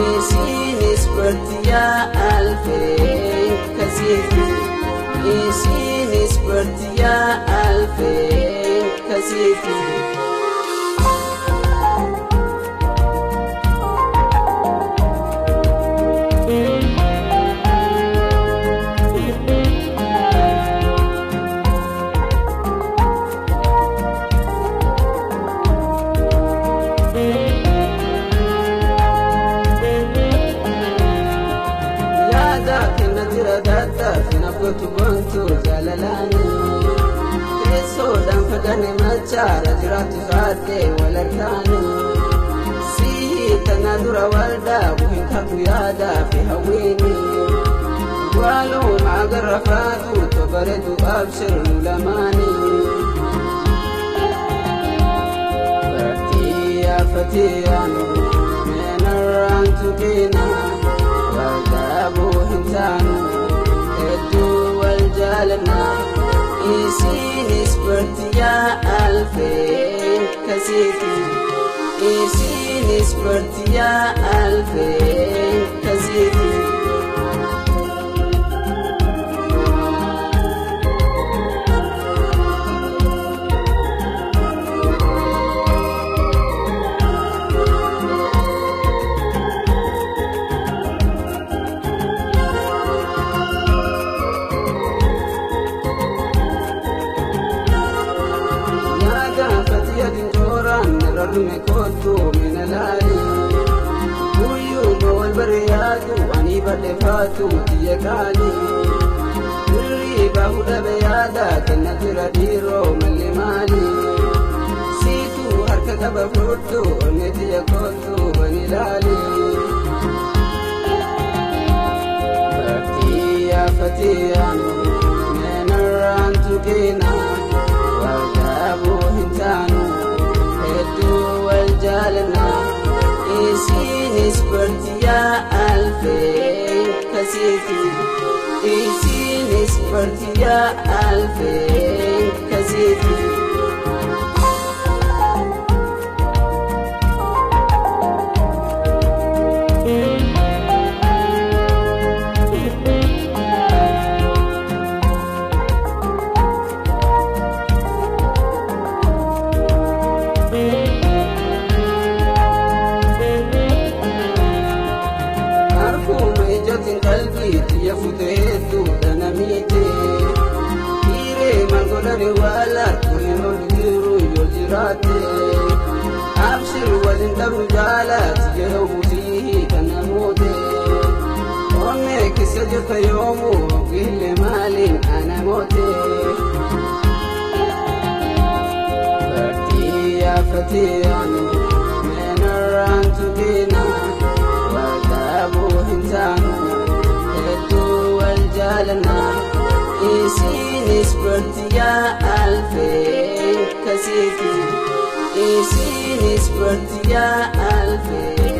isinis bertia alfin kasiti isinis bertia alfin kasiti Gotu gontu jalalani Keso dan fadani machara jiratu zaate walartani Sihi tanadura walda buhin tatu yada fi hawini Walu magarrafatu tobaredu abshir nulamani Fatiya fatiyanu menarantu kina Wadabu hintanu والجالنا isinis bertia alfin kasiti isinis bertia alfin kasiti me kotu minalali Uyu bawal bariyatu ani badefatu tiyakali Uri bahuda beyada kena tiradiro malimali Situ harka kaba frutu ne tiyakotu manilali Fatiya fatiyanu menarantu kina Wadabu hintanu والجالنا isinis bertia alfin kasiti isinis bertia alfin kasiti ya futetu danamite ire mangolare wala kunino diru yojirate abshir walin daru jala tijeho musihi kanamote onne kisaje fayomu gille malin anamote fatiya fatiyanu menarantu kina wadabu hintanu والجالنا isinis bertia alfin kasiti isinis bertia alfin